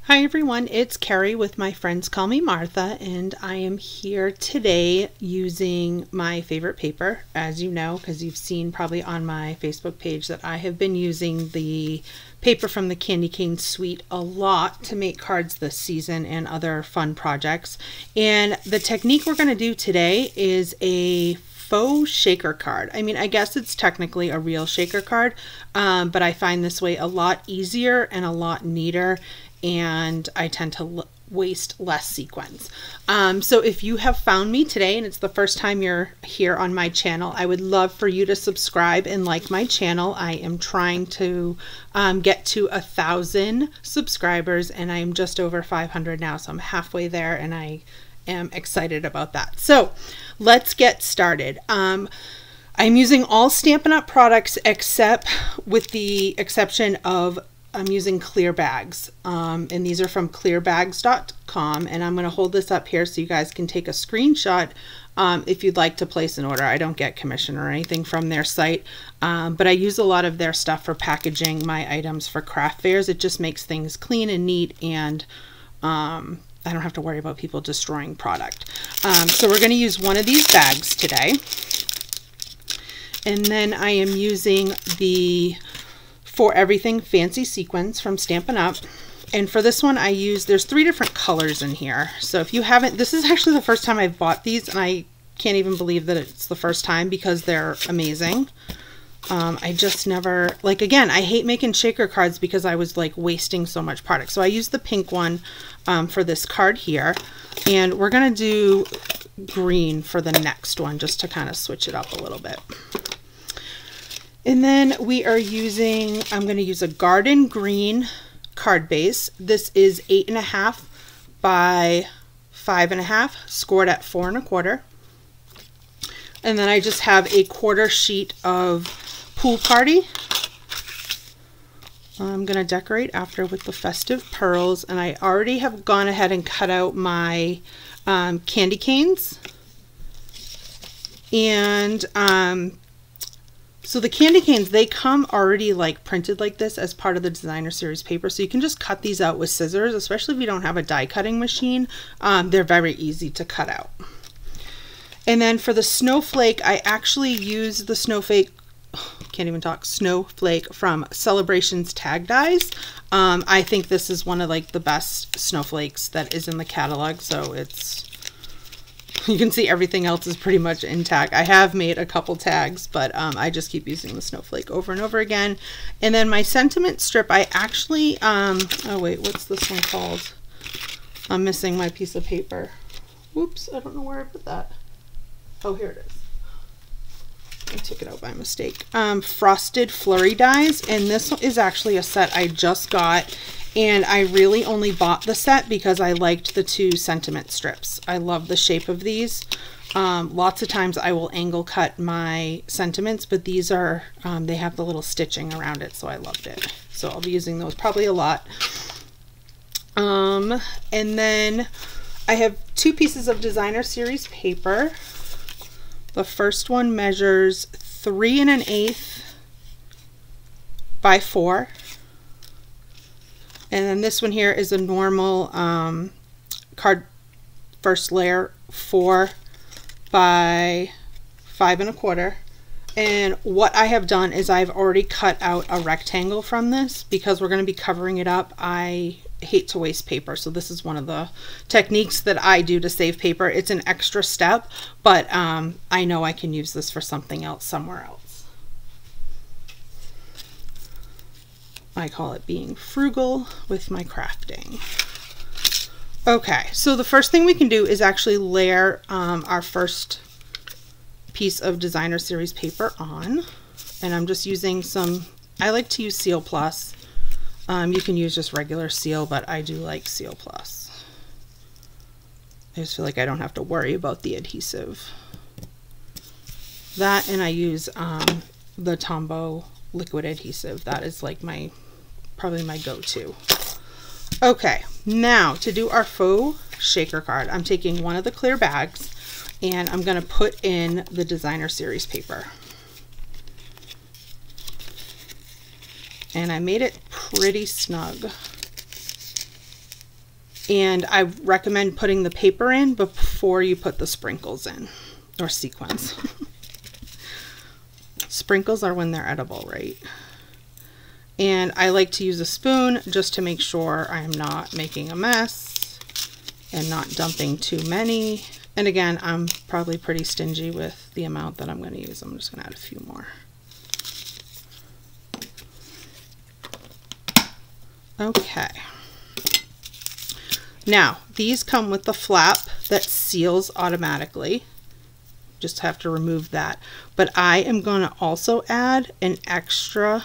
Hi everyone, it's Carrie with My Friends Call Me Martha, and I am here today using my favorite paper, as you know, because you've seen probably on my Facebook page that I have been using the paper from the Candy Cane suite a lot to make cards this season and other fun projects. And the technique we're going to do today is a faux shaker card. I mean, I guess it's technically a real shaker card, but I find this way a lot easier and a lot neater, and I tend to waste less sequins. So if you have found me today and it's the first time you're here on my channel, I would love for you to subscribe and like my channel. I am trying to get to 1,000 subscribers, and I am just over 500 now, so I'm halfway there, and I am excited about that. So let's get started. I'm using all Stampin' Up! Products except with the exception of I'm using clear bags, and these are from clearbags.com, and I'm going to hold this up here so you guys can take a screenshot if you'd like to place an order. I don't get commission or anything from their site, but I use a lot of their stuff for packaging my items for craft fairs. It just makes things clean and neat, and I don't have to worry about people destroying product. So we're going to use one of these bags today, and then I am using the For Everything Fancy Sequins from Stampin' Up! And for this one I use, there's 3 different colors in here. So if you haven't, this is actually the first time I've bought these, and I can't even believe that it's the first time because they're amazing. I just never, like, again, I hate making shaker cards because I was like wasting so much product. So I used the pink one for this card here, and we're gonna do green for the next one just to kind of switch it up a little bit. And then we are using, I'm going to use a garden green card base. This is 8.5 by 5.5, scored at 4 1/4. And then I just have a 1/4 sheet of Pool Party. I'm going to decorate after with the festive pearls, and I already have gone ahead and cut out my candy canes. And so the candy canes, they come already like printed like this as part of the designer series paper, so you can just cut these out with scissors, especially if you don't have a die cutting machine. They're very easy to cut out. And then for the snowflake, I actually use the snowflake, can't even talk, snowflake from Celebrations Tag Dies. I think this is one of like the best snowflakes that is in the catalog, so it's, you can see everything else is pretty much intact. I have made a couple tags, but I just keep using the snowflake over and over again. And then my sentiment strip, I actually, oh wait, what's this one called? I'm missing my piece of paper. Whoops, I don't know where I put that. Oh, here it is. I took it out by mistake. Frosted Flurry Dies, and this is actually a set I just got. And I really only bought the set because I liked the 2 sentiment strips. I love the shape of these. Lots of times I will angle cut my sentiments, but these are, they have the little stitching around it, so I loved it. So I'll be using those probably a lot. And then I have 2 pieces of designer series paper. The first one measures 3 1/8 by 4. And then this one here is a normal card first layer, 4 by 5 1/4. And what I have done is I've already cut out a rectangle from this because we're going to be covering it up. I hate to waste paper, so this is one of the techniques that I do to save paper. It's an extra step, but I know I can use this for something else somewhere else. I call it being frugal with my crafting. Okay, so the first thing we can do is actually layer our first piece of designer series paper on. And I'm just using some, I like to use Seal Plus. You can use just regular Seal, but I do like Seal Plus. I just feel like I don't have to worry about the adhesive. That, and I use the Tombow liquid adhesive. That is like my, probably my go-to. Okay, now to do our faux shaker card, I'm taking one of the clear bags and I'm going to put in the designer series paper. And I made it pretty snug. And I recommend putting the paper in before you put the sprinkles in, or sequins. Sprinkles are when they're edible, right? And I like to use a spoon just to make sure I'm not making a mess and not dumping too many. And again, I'm probably pretty stingy with the amount that I'm going to use. I'm just going to add a few more. Okay. Now, these come with the flap that seals automatically. Just have to remove that. But I am going to also add an extra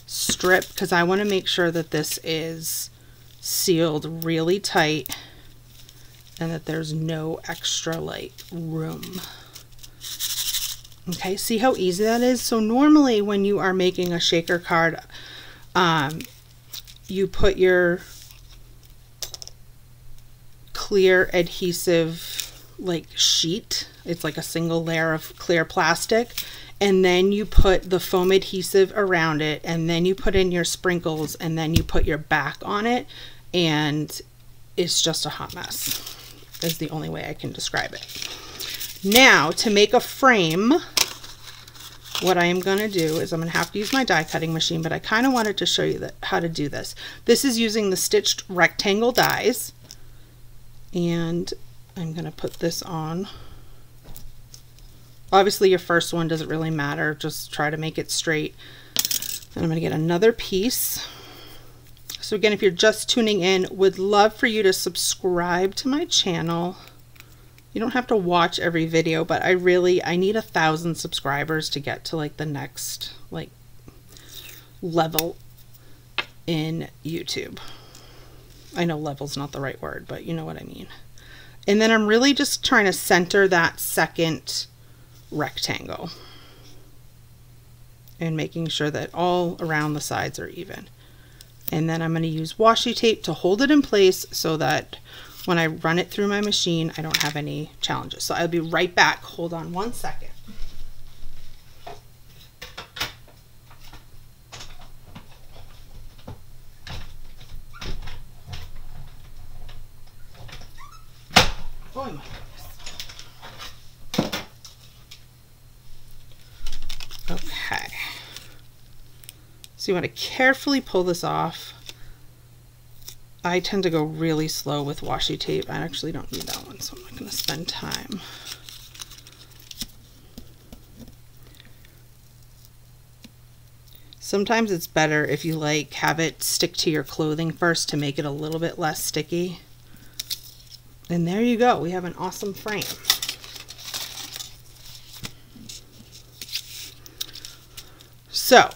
strip because I want to make sure that this is sealed really tight and that there's no extra like room. Okay, see how easy that is? So normally when you are making a shaker card, you put your clear adhesive like sheet. It's like a single layer of clear plastic, and then you put the foam adhesive around it, and then you put in your sprinkles, and then you put your back on it, and it's just a hot mess is the only way I can describe it. Now to make a frame, what I am going to do is I'm going to have to use my die cutting machine, but I kind of wanted to show you how to do this. This is using the stitched rectangle dies, and I'm going to put this on. Obviously your first one doesn't really matter, just try to make it straight. And I'm going to get another piece. So again, if you're just tuning in, would love for you to subscribe to my channel. You don't have to watch every video, but I need 1,000 subscribers to get to like the next like level in YouTube. I know level's not the right word, but you know what I mean. And then I'm really just trying to center that second rectangle and making sure that all around the sides are even. And then I'm going to use washi tape to hold it in place so that when I run it through my machine, I don't have any challenges. So I'll be right back. Hold on one second. Oh my goodness. Okay. So you want to carefully pull this off. I tend to go really slow with washi tape. I actually don't need that one, so I'm not going to spend time. Sometimes it's better if you like have it stick to your clothing first to make it a little bit less sticky. And there you go. We have an awesome frame. So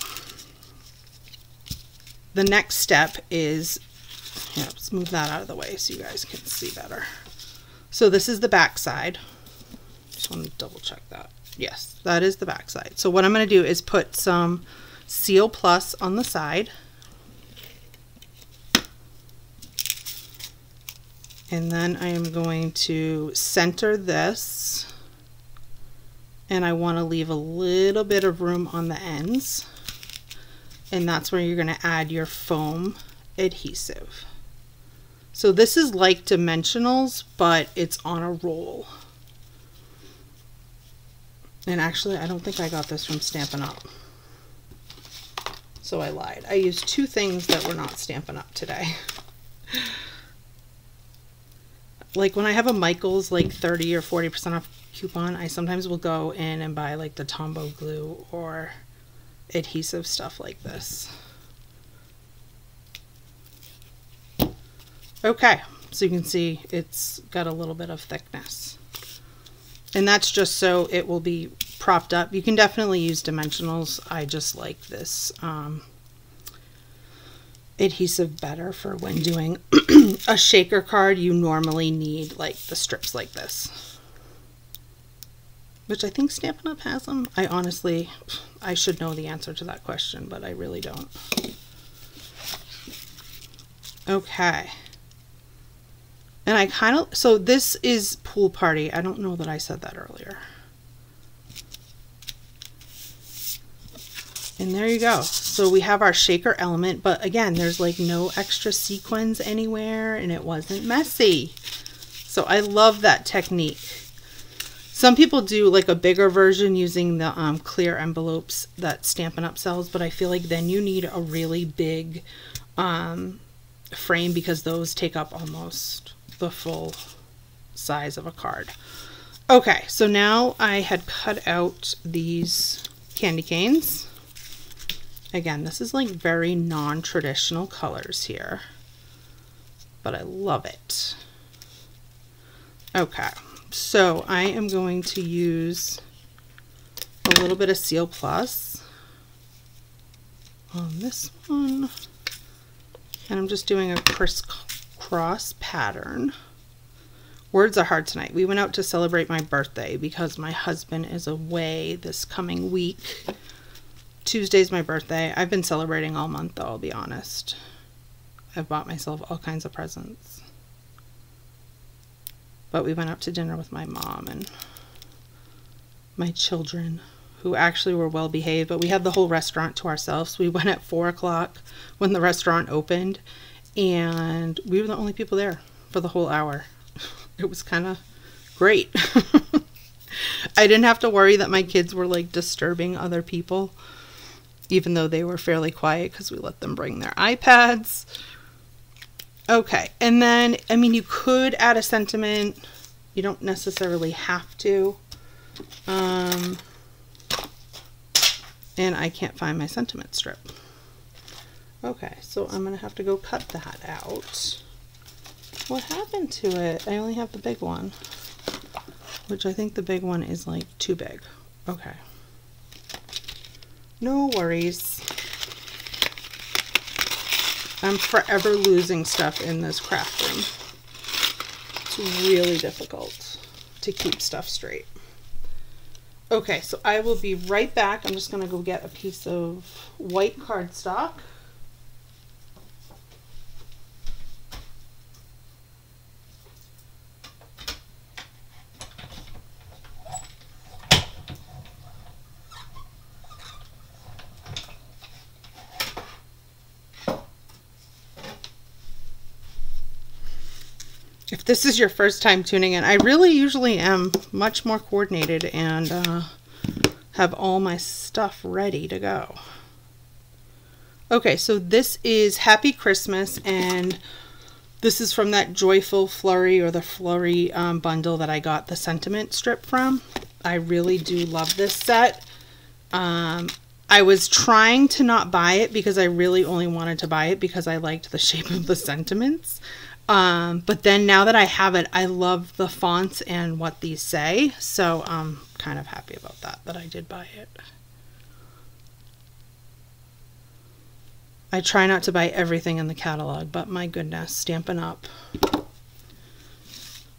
the next step is, let's move that out of the way so you guys can see better. So this is the back side. Just want to double check that. Yes, that is the back side. So what I'm going to do is put some Seal Plus on the side. And then I am going to center this, and I want to leave a little bit of room on the ends, and that's where you're going to add your foam adhesive. So this is like dimensionals, but it's on a roll. And actually, I don't think I got this from Stampin' Up. So I lied. I used two things that were not Stampin' Up today. Like when I have a Michaels like 30 or 40% off coupon, I sometimes will go in and buy like the Tombow glue or adhesive stuff like this. Okay, so you can see it's got a little bit of thickness. And that's just so it will be propped up. You can definitely use dimensionals. I just like this adhesive better for when doing a shaker card. You normally need like the strips like this, which I think Stampin' Up has them. I should know the answer to that question, but I really don't. Okay. And I kind of, so this is Pool Party. I don't know that I said that earlier. And there you go. So we have our shaker element, but again, there's like no extra sequins anywhere and it wasn't messy. So I love that technique. Some people do like a bigger version using the clear envelopes that Stampin' Up! Sells, but I feel like then you need a really big frame because those take up almost the full size of a card. Okay, so now I had cut out these candy canes. Again, this is like very non-traditional colors here, but I love it. Okay, so I am going to use a little bit of Seal Plus on this one, and I'm just doing a crisscross pattern. Words are hard tonight. We went out to celebrate my birthday because my husband is away this coming week. Tuesday's my birthday. I've been celebrating all month though, I'll be honest. I've bought myself all kinds of presents. But we went out to dinner with my mom and my children, who actually were well behaved, but we had the whole restaurant to ourselves. We went at 4 o'clock when the restaurant opened, and we were the only people there for the whole hour. It was kind of great. I didn't have to worry that my kids were like disturbing other people, even though they were fairly quiet because we let them bring their iPads. Okay, and then, I mean, you could add a sentiment. You don't necessarily have to. And I can't find my sentiment strip. Okay, so I'm going to have to go cut that out. What happened to it? I only have the big one, which I think the big one is like too big. Okay. No worries. I'm forever losing stuff in this craft room. It's really difficult to keep stuff straight. Okay, so I will be right back. I'm just going to go get a piece of white cardstock. If this is your first time tuning in, I really usually am much more coordinated and have all my stuff ready to go. Okay, so this is Happy Christmas, and this is from that Joyful Flurry or the Flurry bundle that I got the sentiment strip from. I really do love this set. I was trying to not buy it because I really only wanted to buy it because I liked the shape of the sentiments. But then now that I have it, I love the fonts and what these say. So I'm kind of happy about that I did buy it. I try not to buy everything in the catalog, but my goodness, Stampin' Up!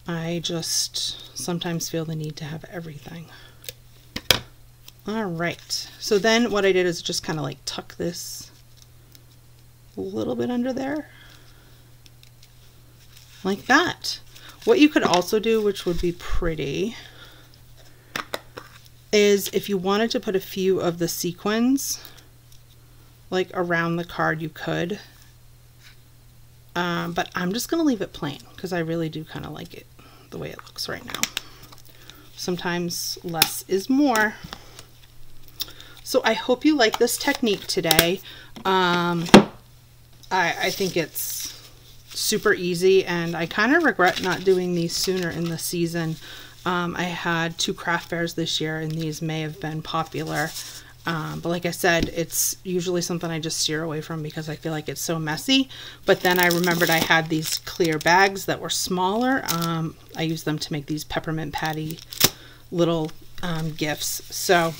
I just sometimes feel the need to have everything. All right, so then what I did is just kind of like tuck this a little bit under there, like that. What you could also do, which would be pretty, is if you wanted to put a few of the sequins like around the card, you could. But I'm just going to leave it plain because I really do kind of like it the way it looks right now. Sometimes less is more. So I hope you like this technique today. I think it's super easy, and I kind of regret not doing these sooner in the season. I had 2 craft fairs this year, and these may have been popular. But like I said, it's usually something I just steer away from because I feel like it's so messy. But then I remembered I had these clear bags that were smaller. I used them to make these peppermint patty little gifts. So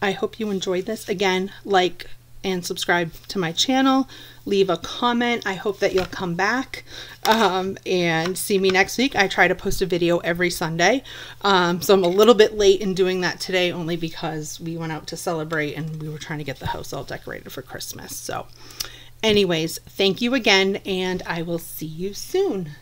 I hope you enjoyed this. Again, like and subscribe to my channel. Leave a comment. I hope that you'll come back and see me next week. I try to post a video every Sunday. So I'm a little bit late in doing that today only because we went out to celebrate and we were trying to get the house all decorated for Christmas. So anyways, thank you again, and I will see you soon.